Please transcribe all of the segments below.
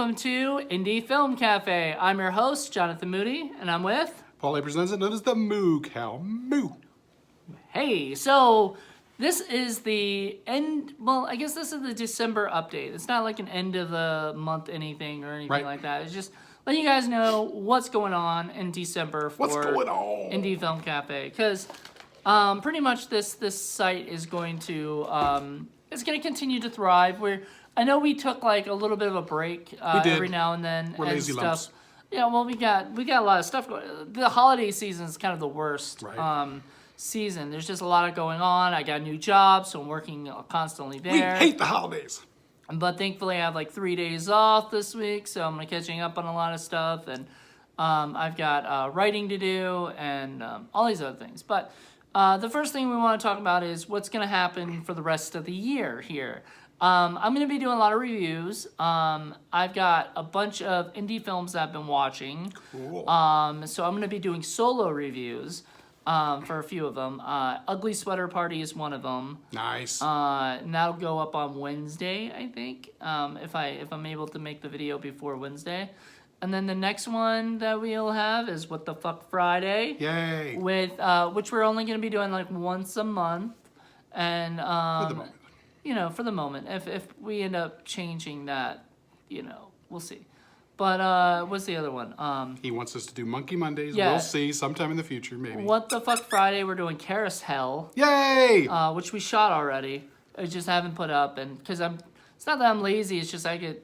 welcome to Indie Film Cafe. I'm your host, Jonathan Moody, and I'm with... Paul A. presents it known as the Moo Cow. Moo! Hey, so this is the end... Well, I guess this is the December update. It's not like an end of the month anything or anything like that. It's just letting you guys know what's going on in December for Indie Film Cafe. Because pretty much this site is going to... it's going to continue to thrive. I know we took like a little bit of a break every now and then. We're lazy stuff. lumps. Yeah, well, we got a lot of stuff going. The holiday season is kind of the worst season. There's just a lot going on. I got a new job, so I'm working constantly there. We hate the holidays. But thankfully, I have like 3 days off this week, so I'm catching up on a lot of stuff. And I've got writing to do and all these other things. But the first thing we want to talk about is what's going to happen for the rest of the year here. I'm going to be doing a lot of reviews. I've got a bunch of indie films that I've been watching. Cool. So I'm going to be doing solo reviews for a few of them. Ugly Sweater Party is one of them. Nice. And that'll go up on Wednesday, I think, if I'm able to make the video before Wednesday. And then the next one that we'll have is What the Fuck Friday. Yay. With which we're only going to be doing like once a month. And For the moment. You know, for the moment. If we end up changing that, you know, we'll see. But what's the other one? He wants us to do Monkey Mondays. Yeah. We'll see sometime in the future, maybe. What the Fuck Friday, we're doing Carousel. Yay! Which we shot already. I just haven't put up, and because it's not that I'm lazy. It's just I get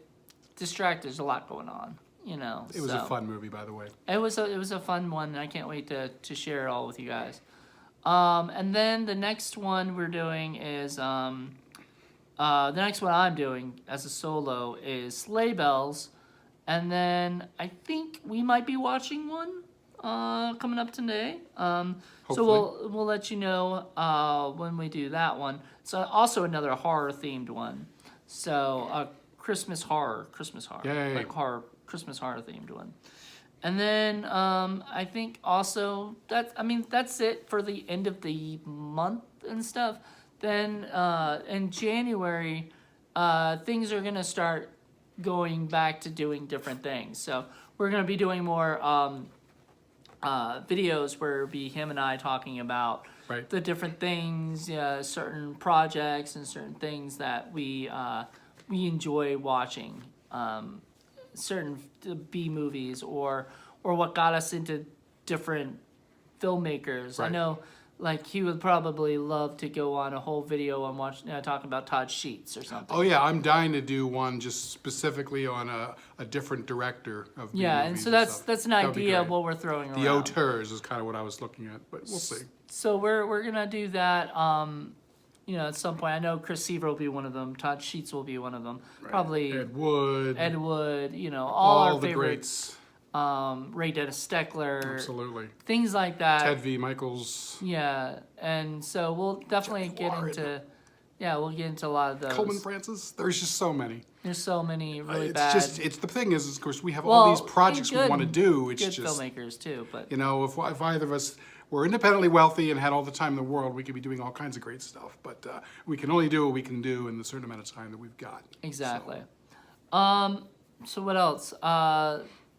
distracted. There's a lot going on, you know. It was a fun movie, by the way. It was a fun one, and I can't wait to share it all with you guys. And then the next one we're doing is the next one I'm doing as a solo is Sleigh Bells, and then I think we might be watching one coming up today. So we'll let you know when we do that one. It's also another horror themed one. So Christmas horror, Yay. like Christmas horror themed one. And then I think also that's it for the end of the month and stuff. Then in January, things are gonna start going back to doing different things. So we're gonna be doing more videos where it'll be him and I talking about the different things, certain projects and certain things that we enjoy watching. Certain B movies or what got us into different filmmakers. I know, like, he would probably love to go on a whole video on talking about Todd Sheets or something. Oh yeah, I'm dying to do one just specifically on a different director of B movies and so that's an idea of what we're throwing around. The auteurs is kind of what I was looking at, but we'll see. So we're gonna do that. You know, at some point, I know Chris Seaver will be one of them. Todd Sheets will be one of them. Probably Ed Wood. You know, all our the favorites. Greats. Ray Dennis Steckler. Absolutely. Things like that. Ted V. Michaels. Yeah, and so we'll definitely get into a lot of those. Coleman Francis. There's just so many. There's so many really it's bad. It's the thing is, of course, we have all these projects we want to do. It's good just filmmakers too, but you know, if either of us were independently wealthy and had all the time in the world, we could be doing all kinds of great stuff. But we can only do what we can do in the certain amount of time that we've got. Exactly. So what else?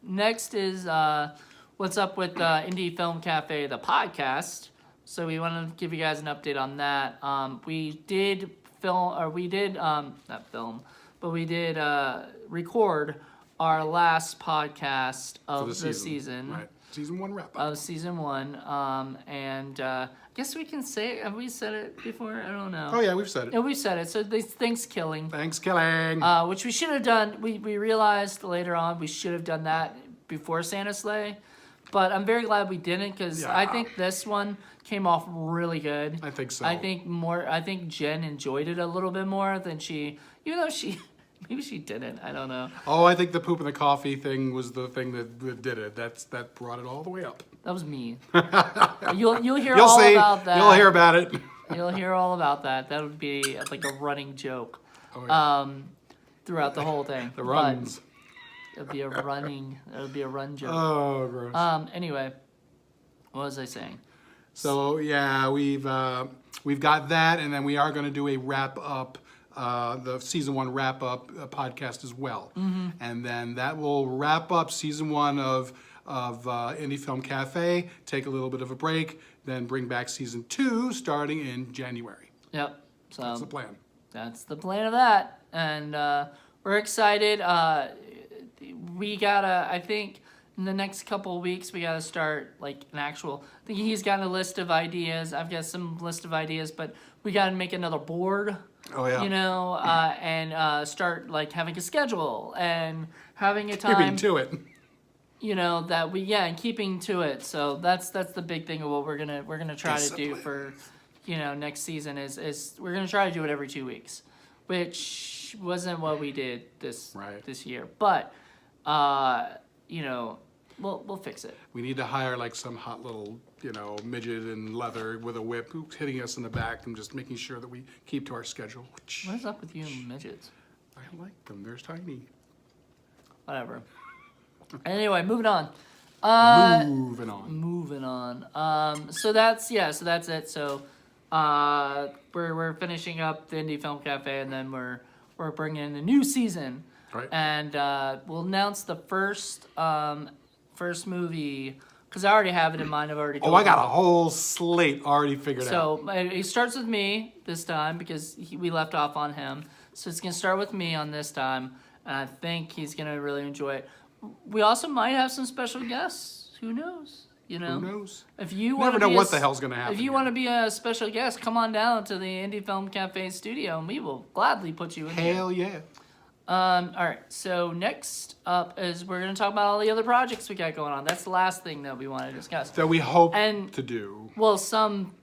Next is what's up with Indie Film Cafe, the podcast. So we want to give you guys an update on that. We did record our last podcast of the season. Right. Season 1 wrap up. Of season 1. And I guess we can say it. Have we said it before? I don't know. Oh yeah, we've said it. Yeah, we've said it. So Thanksgiving. Thanksgiving. Which we should have done. We realized later on we should have done that before Santa's Sleigh. But I'm very glad we didn't, because I think this one came off really good. I think so. I think Jen enjoyed it a little bit more than even though maybe she didn't. I don't know. Oh, I think the poop and the coffee thing was the thing that did it. That brought it all the way up. That was me. You'll hear about that. You'll hear about it. You'll hear all about that. That would be like a running joke. Oh, yeah. Throughout the whole thing. The runs. It would be a run joke. Oh, gross. Anyway, what was I saying? So yeah, we've got that, and then we are going to do a wrap up the season 1 wrap up podcast as well, and then that will wrap up season 1 of Indie Film Cafe. Take a little bit of a break, then bring back season 2 starting in January. Yep. So That's the plan. that's the plan of that, and we're excited. We gotta, I think, in the next couple of weeks, we gotta start like an actual. I think he's got a list of ideas. I've got some list of ideas, but we gotta make another board. Oh yeah. You know, and start like having a schedule and having a time. Keeping to it. You know that and keeping to it. So that's the big thing of what we're gonna try to do for, next season is we're gonna try to do it every 2 weeks, which wasn't what we did this year. But we'll fix it. We need to hire like some hot little, midget in leather with a whip who's hitting us in the back and just making sure that we keep to our schedule. What is up with you and midgets? I like them. They're tiny. Whatever. Anyway, moving on. Moving on. So that's it. So we're finishing up the Indie Film Cafe, and then we're bringing in a new season. Right. And we'll announce the first movie, because I already have it in mind. I've already told I got a whole slate already figured out. So it starts with me this time because we left off on him. So it's going to start with me on this time, and I think he's going to really enjoy it. We also might have some special guests. Who knows? Who knows? If you never know what the hell's going to happen. If you want to be a special guest, come on down to the Indie Film Cafe studio, and we will gladly put you in there. Hell yeah. All right, so next up is we're going to talk about all the other projects we got going on. That's the last thing that we want to discuss. That we hope to do. Well, some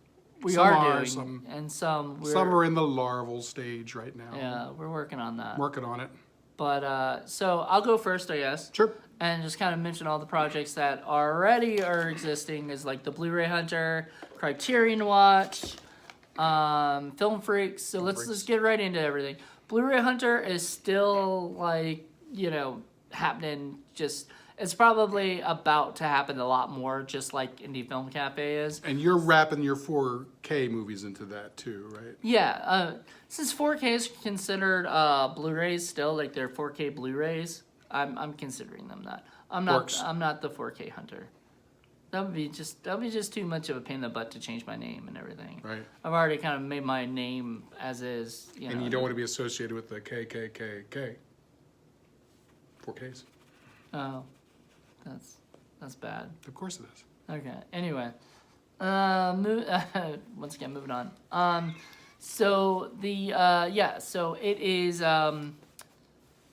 are doing, and some are in the larval stage right now. Yeah, we're working on that. Working on it. But, so I'll go first, I guess. Sure. And just kind of mention all the projects that already are existing, is like the Blu-ray Hunter, Criterion Watch, Film Freaks. So let's just get right into everything. Blu-ray Hunter is still happening. It's probably about to happen a lot more, just like Indie Film Cafe is. And you're wrapping your 4K movies into that too, right? Yeah. Since 4K is considered Blu-rays still, like they're 4K Blu-rays, I'm considering them that. I'm not the 4K hunter. That would be just too much of a pain in the butt to change my name and everything. Right. I've already kind of made my name as is. And you don't want to be associated with the KKKK. 4Ks. Oh, that's bad. Of course it is. Okay. Anyway, once again, moving on. So so it is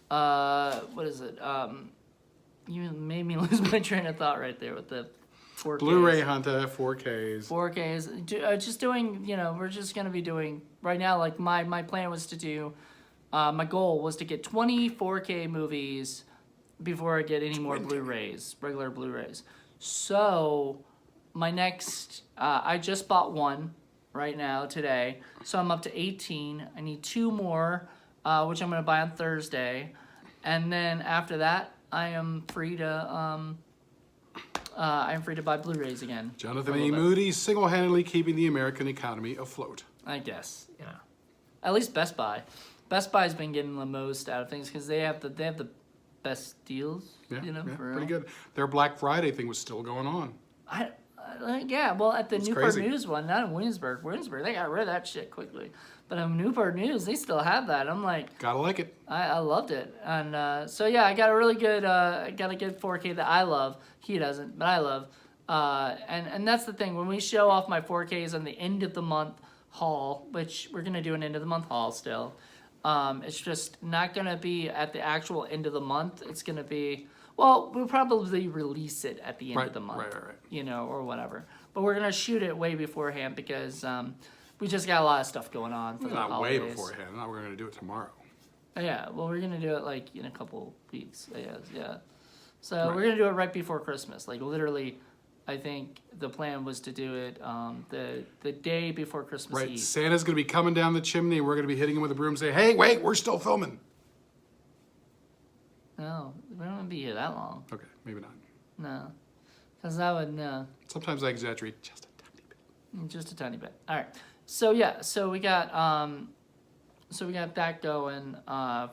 what is it? You made me lose my train of thought right there with the 4Ks. Blu-ray Hunter, 4Ks. 4Ks. Just doing, we're just going to be doing, right now, like my plan was to do, my goal was to get 20 4K movies before I get any more Blu-rays, regular Blu-rays. So, my next, I just bought one right now, today. So I'm up to 18. I need 2 more, which I'm going to buy on Thursday. And then after that, I am free to buy Blu-rays again. Jonathan A. Moody single-handedly keeping the American economy afloat. I guess, At least Best Buy. Best Buy's been getting the most out of things because they have the best deals. Yeah, for pretty real. good. Their Black Friday thing was still going on. Well, at the Newport crazy. News one, not in Williamsburg. Williamsburg, they got rid of that shit quickly. But in Newport News, they still have that. I'm like, gotta like it. I loved it. And I got a really good, 4K that I love. He doesn't, but I love. And that's the thing. When we show off my 4Ks on the end of the month haul, which we're gonna do an end of the month haul still. It's just not gonna be at the actual end of the month. It's gonna be. Well, we'll probably release it at the end of the month, right. Or whatever. But we're going to shoot it way beforehand because we just got a lot of stuff going on for the Not holidays. way beforehand. Now we're going to do it tomorrow. Yeah, well, we're going to do it like in a couple weeks. Yeah. So we're going to do it right before Christmas. Like literally, I think the plan was to do it the day before Christmas Eve. Santa's going to be coming down the chimney. We're going to be hitting him with a broom and say, hey, wait, we're still filming. No, we don't want to be here that long. Okay, maybe not. No, because that would, no. Sometimes I exaggerate just a tiny bit. Just a tiny bit. All right. So, so we got, so we got that going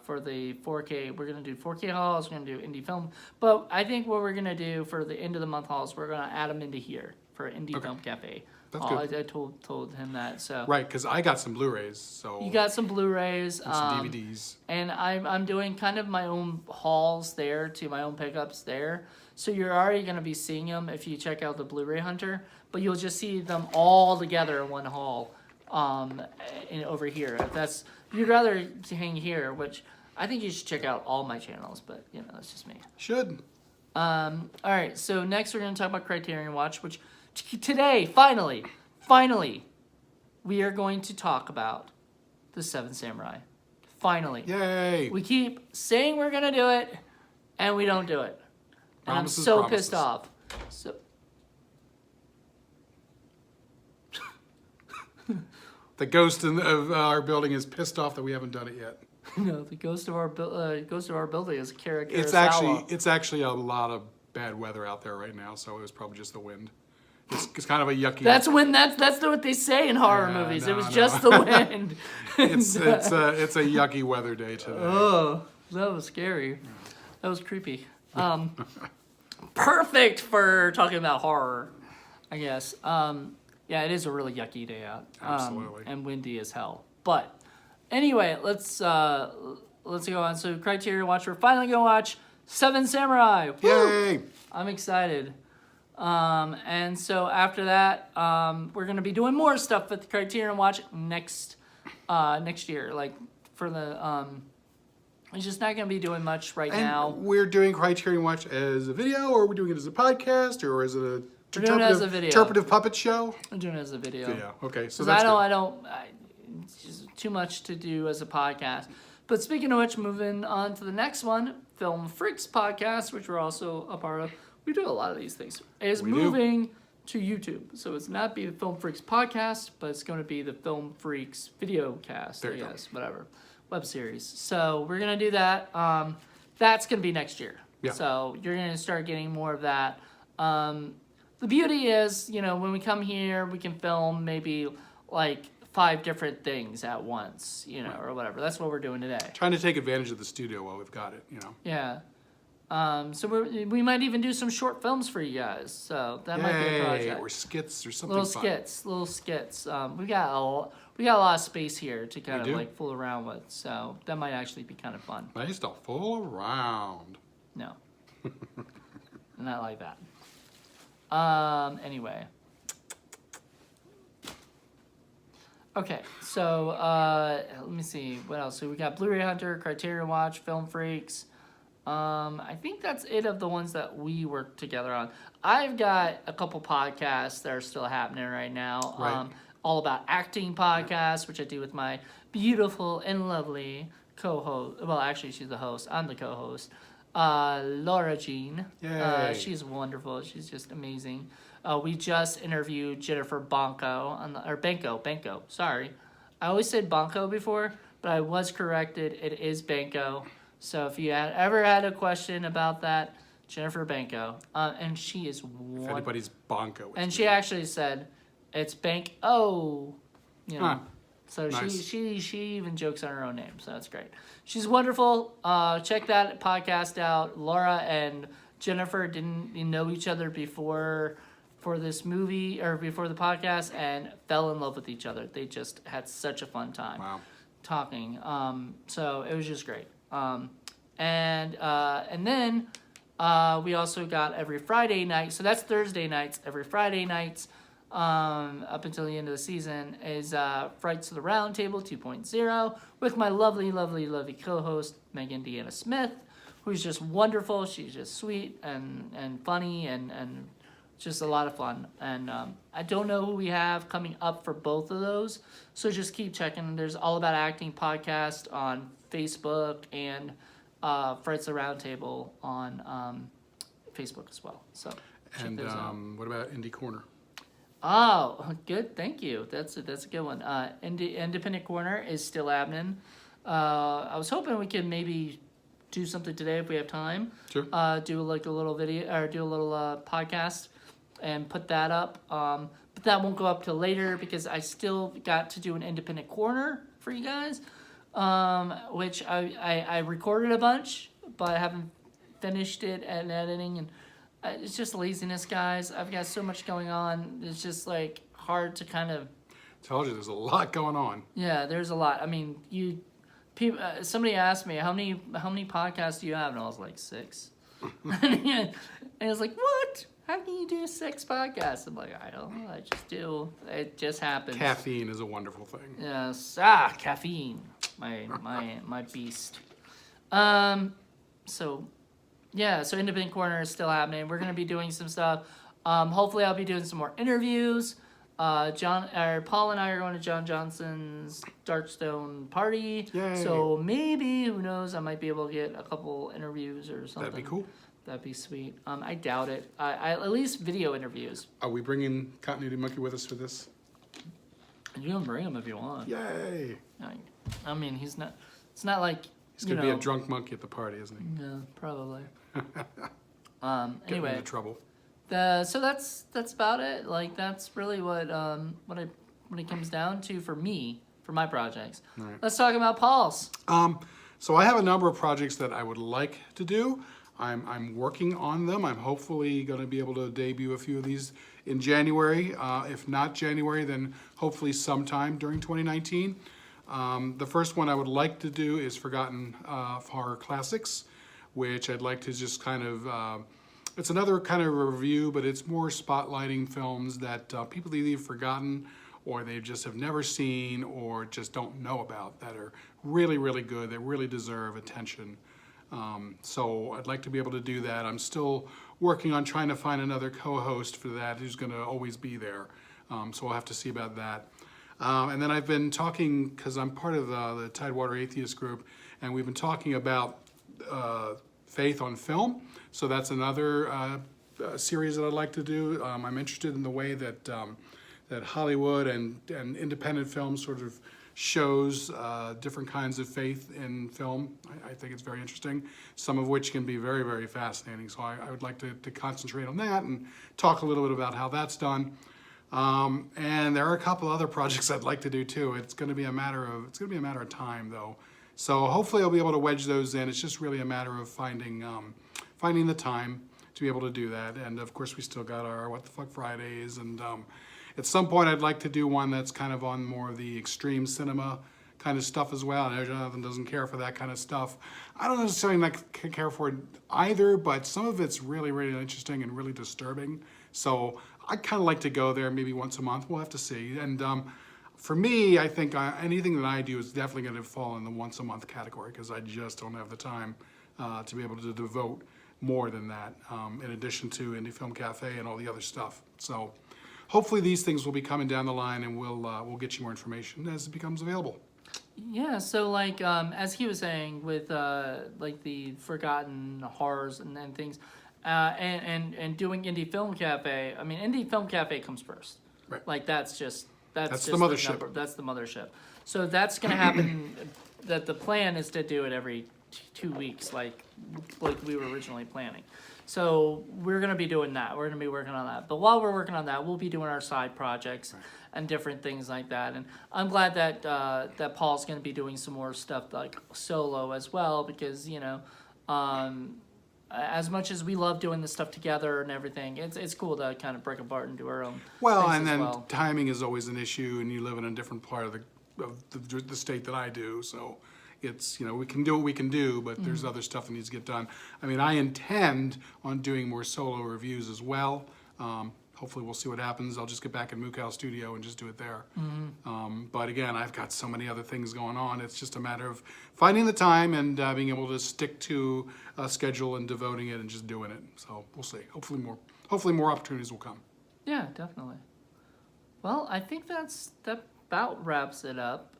for the 4K. We're gonna do 4K hauls. We're gonna do indie film, but I think what we're gonna do for the end of the month hauls, we're gonna add them into here for Indie Film Cafe. That's haul. good. I told him that. So Right, because I got some Blu-rays, so you got some Blu-rays, and some DVDs. and I'm doing kind of my own hauls there to my own pickups there. So you're already gonna be seeing them if you check out the Blu-ray Hunter, but you'll just see them all together in one haul. Over here. If you'd rather hang here, which I think you should check out all my channels, but you know, that's just me. Should. All right, so next we're gonna talk about Criterion Watch, which today, finally, we are going to talk about The Seven Samurai. Finally. Yay! We keep saying we're gonna do it, and we don't do it. And Promises, I'm so promises. pissed off. So The ghost of our building is pissed off that we haven't done it yet. no, the ghost of our building is Kara Kurosawa. It's actually a lot of bad weather out there right now, so it was probably just the wind. It's kind of a yucky. That's what they say in horror Yeah, movies. no, It was no. just the wind. it's a yucky weather day today. Oh, that was scary. That was creepy. Perfect for talking about horror, I guess. Yeah, it is a really yucky day out. Absolutely. And windy as hell. But anyway, let's go on. So Criterion Watch, we're finally gonna watch Seven Samurai. Woo! Yay! I'm excited. And so after that, we're gonna be doing more stuff with Criterion Watch next year. Like for the it's just not gonna be doing much right And now. we're doing Criterion Watch as a video, or are we doing it as a podcast, or is it a We're doing it as a video. interpretive puppet show? I'm doing it as a video. Video. Okay, so Because that's good. it's just too much to do as a podcast. But speaking of which, moving on to the next one, Film Freaks podcast, which we're also a part of. We do a lot of these things. Is We do. moving to YouTube. So it's not be the Film Freaks podcast, but it's going to be the Film Freaks video cast, There I you go. guess, whatever, web series. So we're going to do that. That's going to be next year. Yeah. So you're going to start getting more of that. The beauty is, you know, when we come here, we can film maybe like 5 different things at once, you know, or whatever. That's what we're doing today. Trying to take advantage of the studio while we've got it, you know. Yeah. So we might even do some short films for you guys. So that might be a Yay! project. Or skits or something Little fun. skits. We got a lot of space here to kind We of do. like fool around with. So that might actually be kind of fun. Nice to fool around. No. Not like that. Anyway. Okay, so let me see what else. So we got Blu-ray Hunter, Criterion Watch, Film Freaks. I think that's it of the ones that we work together on. I've got a couple podcasts that are still happening right now. Right. All about acting podcasts, which I do with my beautiful and lovely co-host. Well, actually, she's the host. I'm the co-host. Laura Jean. Yay. She's wonderful. She's just amazing. We just interviewed Jennifer Banco. Sorry, I always said Banco before, but I was corrected. It is Banco. So if you had ever had a question about that, Jennifer Banco, and she is If wonderful. anybody's bonko. it's And me. she actually said, "It's Bank O," you know. Huh. So Nice. she even jokes on her own name, so that's great. She's wonderful. Check that podcast out. Laura and Jennifer didn't know each other before for this movie or before the podcast, and fell in love with each other. They just had such a fun time Wow. talking. So it was just great. And then we also got every Friday night. So that's Thursday nights. Every Friday nights up until the end of the season is Frights to the Round Table 2.0 with my lovely co-host Megan Deanna Smith, who's just wonderful. She's just sweet and funny and just a lot of fun. And I don't know who we have coming up for both of those, so just keep checking. There's All About Acting podcast on Facebook and Frights to the Round Table on Facebook as well. So check And those out. what about Indie Corner? Oh, good. Thank you. That's a good one. Independent Corner is still happening. I was hoping we could maybe do something today if we have time. Sure. Do like a little video or do a little podcast and put that up. But that won't go up till later because I still got to do an Independent Corner for you guys. which I recorded a bunch, but I haven't finished it and editing, and it's just laziness, guys. I've got so much going on. It's just like hard to kind of. Told you there's a lot going on. Yeah, there's a lot. I mean, people. Somebody asked me how many podcasts do you have, and I was like 6. And I was like, what? How can you do 6 podcasts? I'm like, I don't know. I just do. It just happens. Caffeine is a wonderful thing. Yes. Caffeine. My beast. So, yeah. So Independent Corner is still happening. We're gonna be doing some stuff. Hopefully, I'll be doing some more interviews. Paul and I are going to John Johnson's Darkstone party. Yay. So maybe, who knows, I might be able to get a couple interviews or something. That'd be cool. That'd be sweet. I doubt it. I at least video interviews. Are we bringing Continuity Monkey with us for this? You can bring him if you want. Yay! I mean, he's not. It's not like He's gonna be a drunk monkey at the party, isn't he? Yeah, probably. Getting Anyway, into trouble. so that's about it. Like that's really what it comes down to for me, for my projects. Right. Let's talk about Paul's. So I have a number of projects that I would like to do. I'm working on them. I'm hopefully going to be able to debut a few of these in January. If not January, then hopefully sometime during 2019. The first one I would like to do is Forgotten Horror Classics, which I'd like to just kind of, it's another kind of review, but it's more spotlighting films that people either have forgotten or they just have never seen or just don't know about that are really, really good, that really deserve attention. So I'd like to be able to do that. I'm still working on trying to find another co-host for that who's going to always be there. So we'll have to see about that. And then I've been talking, because I'm part of the Tidewater Atheist group, and we've been talking about faith on film. So that's another series that I'd like to do. I'm interested in the way that that Hollywood and independent film sort of shows different kinds of faith in film. I think it's very interesting, some of which can be very, very fascinating. So I would like to concentrate on that and talk a little bit about how that's done. And there are a couple other projects I'd like to do too. It's going to be a matter of time though. So hopefully I'll be able to wedge those in. It's just really a matter of finding the time to be able to do that. And of course we still got our What the Fuck Fridays, and at some point I'd like to do one that's kind of on more of the extreme cinema kind of stuff as well. I know Jonathan doesn't care for that kind of stuff. I don't necessarily care for it either, but some of it's really, really interesting and really disturbing. So I kind of like to go there maybe once a month. We'll have to see. And for me, I think anything that I do is definitely going to fall in the once a month category because I just don't have the time to be able to devote more than that, in addition to Indie Film Cafe and all the other stuff. So hopefully these things will be coming down the line, and we'll get you more information as it becomes available. Yeah, so like as he was saying with like the forgotten horrors and things, and doing Indie Film Cafe. I mean, Indie Film Cafe comes first. Right. Like that's the just mothership. That's the mothership. So that's gonna happen. That the plan is to do it every 2 weeks, like we were originally planning. So we're gonna be doing that. We're gonna be working on that. But while we're working on that, we'll be doing our side projects and different things like that. And I'm glad that that Paul's gonna be doing some more stuff like solo as well, because as much as we love doing this stuff together and everything, it's cool to kind of break apart and do our own. Well, things and as then well. timing is always an issue, and you live in a different part of the state that I do, so it's, we can do what we can do, but there's other stuff that needs to get done. I mean, I intend on doing more solo reviews as well. Hopefully we'll see what happens. I'll just get back in Mukau Studio and just do it there. But again, I've got so many other things going on. It's just a matter of finding the time and being able to stick to a schedule and devoting it and just doing it. So we'll see. Hopefully more opportunities will come. Yeah, definitely. Well, I think that about wraps it up.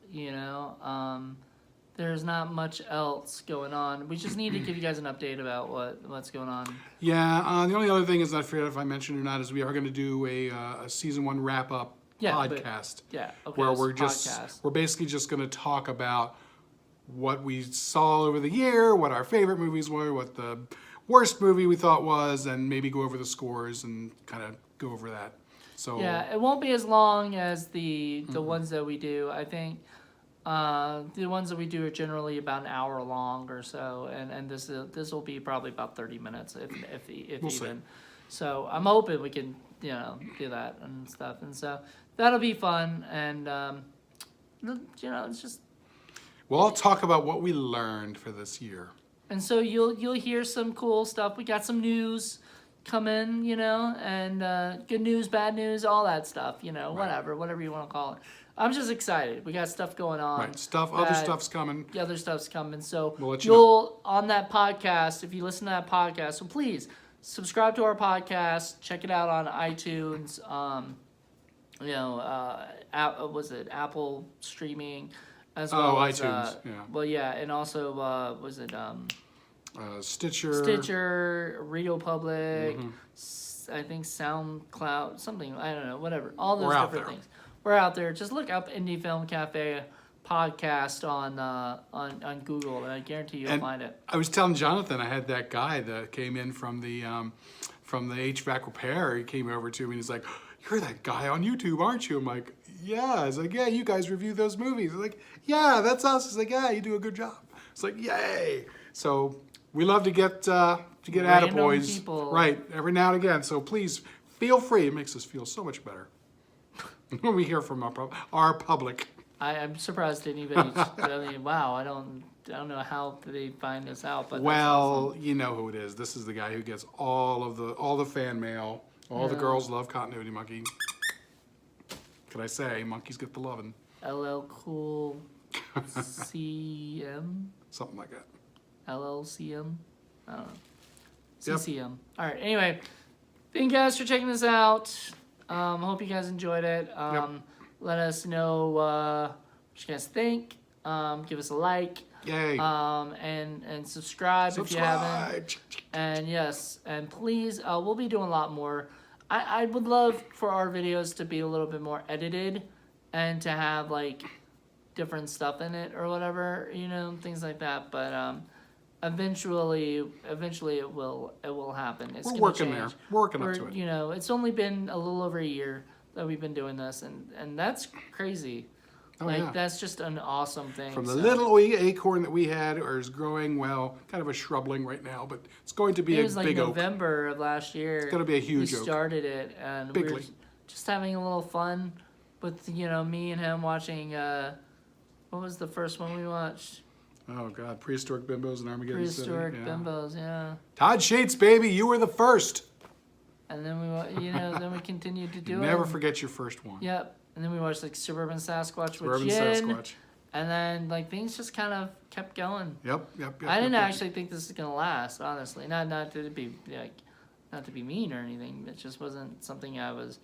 There's not much else going on. We just need to give you guys an update about what's going on. Yeah, the only other thing is, I forget if I mentioned or not, is we are going to do a season 1 wrap-up podcast. Where we're basically just going to talk about what we saw over the year, what our favorite movies were, what the worst movie we thought was, and maybe go over the scores and kind of go over that. So yeah, it won't be as long as the ones that we do. I think The ones that we do are generally about an hour long or so, and this will be probably about 30 minutes if We'll see. even. So I'm hoping we can do that and stuff, and so that'll be fun, and it's just. We'll all talk about what we learned for this year. And so you'll hear some cool stuff. We got some news coming, and good news, bad news, all that stuff, whatever you want to call it. I'm just excited. We got stuff going on. Right, other that- stuff's coming. The other stuff's coming. So We'll let you you'll on that podcast, if you listen to that podcast, so please subscribe to our podcast. Check it out on iTunes. Was it Apple streaming, as well as iTunes, yeah. Well, yeah, and also was it Stitcher. Stitcher, Radio Public, I think SoundCloud, something, I don't know, whatever. All those We're out different there. things. We're out there. Just look up Indie Film Cafe podcast on Google, and I guarantee you'll And find it. I was telling Jonathan, I had that guy that came in from the HVAC repair. He came over to me and he's like, "You're that guy on YouTube, aren't you?" I'm like, "Yeah." He's like, "Yeah, you guys review those movies." I'm like, "Yeah, that's us." He's like, "Yeah, you do a good job." It's like, "Yay!" So we love to get Random attaboys people. right every now and again. So please feel free. It makes us feel so much better when we hear from our public. I'm surprised anybody. I mean, wow. I don't know how they find this out, but that's Well, awesome. you know who it is. This is the guy who gets all the fan mail. All the Yeah. girls love Continuity Monkey. Could I say monkeys get the lovin'? LL Cool CM. Something like that. LLCM? I don't know. Yep. CCM. All right. Anyway, thank you guys for checking this out. Hope you guys enjoyed it. Let us know what you guys think. Give us a like. Yay. And subscribe if you haven't. Subscribe. And yes, and please, we'll be doing a lot more. I would love for our videos to be a little bit more edited and to have like different stuff in it or whatever, things like that. But eventually it will happen. It's We're gonna working there. change. We're working up to it. It's only been a little over a year that we've been doing this, and that's crazy. Oh, yeah. That's just an awesome thing. From the so. little acorn that we had is growing, well, kind of a shrubling right now, but it's going to be It a was like big oak. November of last year. It's gonna be a huge We oak. started it, and we were Bigly. just having a little fun with me and him watching. What was the first one we watched? Oh, God. Prehistoric Bimbos in Armageddon Prehistoric City. Yeah. Bimbos, yeah. Todd Shates, baby, you were the first. And then then we continued to do it. Never forget your first one. Yep. And then we watched like Suburban Sasquatch with Suburban Jen, Sasquatch. and then like things just kind of kept going. Yep. I didn't yep. actually think this is gonna last, honestly. Not to be not to be mean or anything. It just wasn't something I was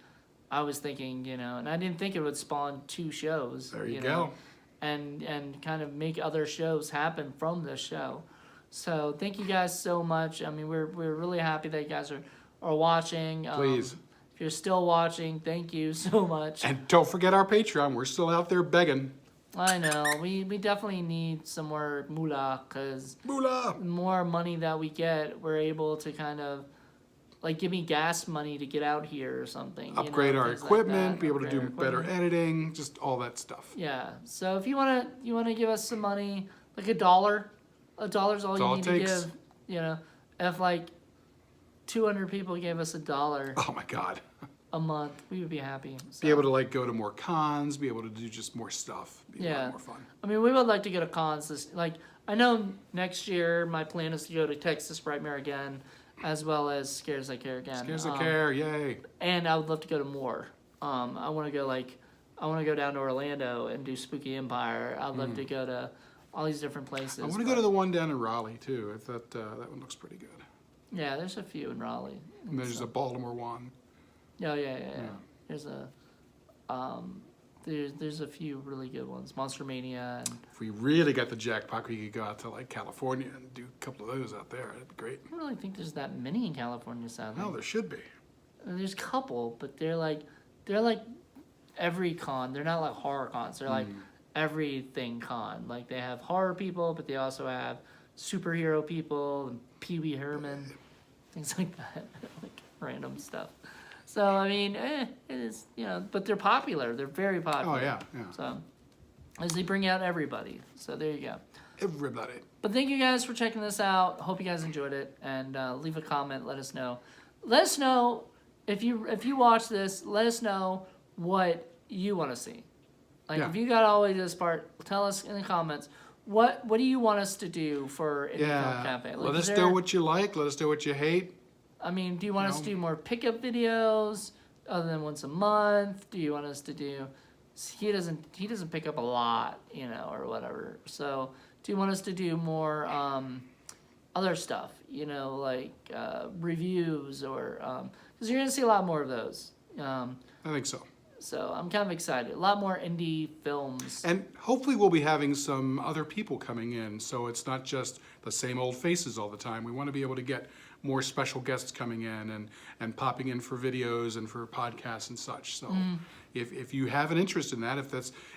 thinking, and I didn't think it would spawn 2 shows. There you know, go. and kind of make other shows happen from this show. So thank you guys so much. I mean, we're really happy that you guys are watching. Please. If you're still watching, thank you so much. And don't forget our Patreon. We're still out there begging. I know we definitely need some more moolah, because Moolah! the more money that we get, we're able to kind of like give me gas money to get out here or something. Upgrade our things like equipment, that. be able to do Upgrade our better equipment. editing, just all that stuff. Yeah. So if you wanna give us some money, like $1, $1's all That's you all need it to takes. give. If like 200 people gave us $1 Oh my God. a month, we would be happy. So. Be able to like go to more cons, be able to do just more stuff. Be a Yeah. lot more fun. I mean, we would like to go to cons. I know next year my plan is to go to Texas Frightmare again, as well as Scares That Care again. Scares That Care, yay. And I would love to go to more. I want to go down to Orlando and do Spooky Empire. I'd love to go to all these different places. I want to go to the one down in Raleigh too. I thought that one looks pretty good. Yeah, there's a few in Raleigh. And there's a Baltimore one. Oh yeah. There's there's a few really good ones. Monster Mania and If we really got the jackpot, we could go out to like California and do a couple of those out there. That'd be great. I don't really think there's that many in California, sadly. No, there should be. There's a couple, but they're like every con. They're not like horror cons. They're like everything con. Like they have horror people, but they also have superhero people and Pee Wee Herman, things like that, like random stuff. So I mean, it is but they're popular. They're very popular. Oh yeah, yeah. So as they bring out everybody. So there you go. Everybody. But thank you guys for checking this out. Hope you guys enjoyed it, and leave a comment. Let us know. Let us know if you watch this. Let us know what you want to see. Like Yeah. if you got all the way to this part, tell us in the comments what do you want us to do for Indie Film Yeah. Cafe. Like, Let is us there- know what you like. Let us know what you hate. I mean, do you want us to do more pickup videos other than once a month? Do you want us to do? He doesn't pick up a lot, or whatever. So do you want us to do more other stuff? Like reviews or because you're gonna see a lot more of those. I think so. So I'm kind of excited. A lot more indie films. And hopefully we'll be having some other people coming in, so it's not just the same old faces all the time. We want to be able to get more special guests coming in and popping in for videos and for podcasts and such. So if you have an interest in that,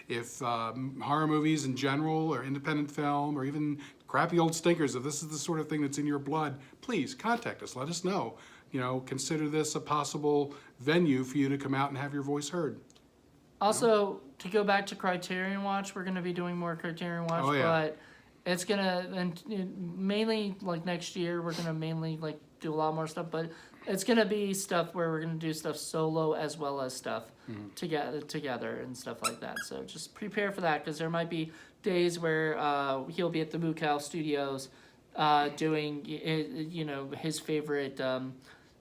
if horror movies in general or independent film or even crappy old stinkers, if this is the sort of thing that's in your blood, please contact us. Let us know. Consider this a possible venue for you to come out and have your voice heard. Also, to go back to Criterion Watch, we're going to be doing more Criterion Watch, Oh, yeah. but it's going to, mainly, like, next year, we're going to mainly, like, do a lot more stuff, but it's going to be stuff where we're going to do stuff solo as well as stuff together and stuff like that. So just prepare for that, because there might be days where he'll be at the Mukau Studios doing, his favorite...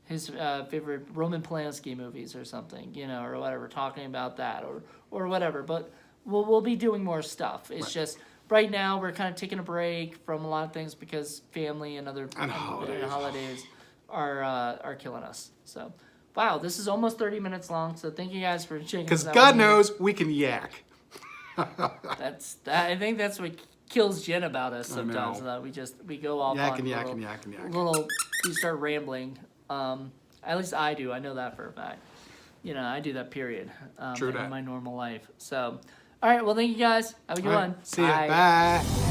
his favorite Roman Polanski movies or something, or whatever, talking about that or whatever. But we'll be doing more stuff. It's just right now we're kind of taking a break from a lot of things because family and other holidays are killing us. So, wow, this is almost 30 minutes long. So thank you guys for checking. Because this out God with me. knows we can yak. I think that's what kills Jen about us I sometimes. know. That we go off Yak on and yak little, and yak and yak. we start rambling. At least I do. I know that for a fact. I do that, period. True in that. my normal life. So, all right. Well, thank you guys. Have a good All right, one. see ya. Bye.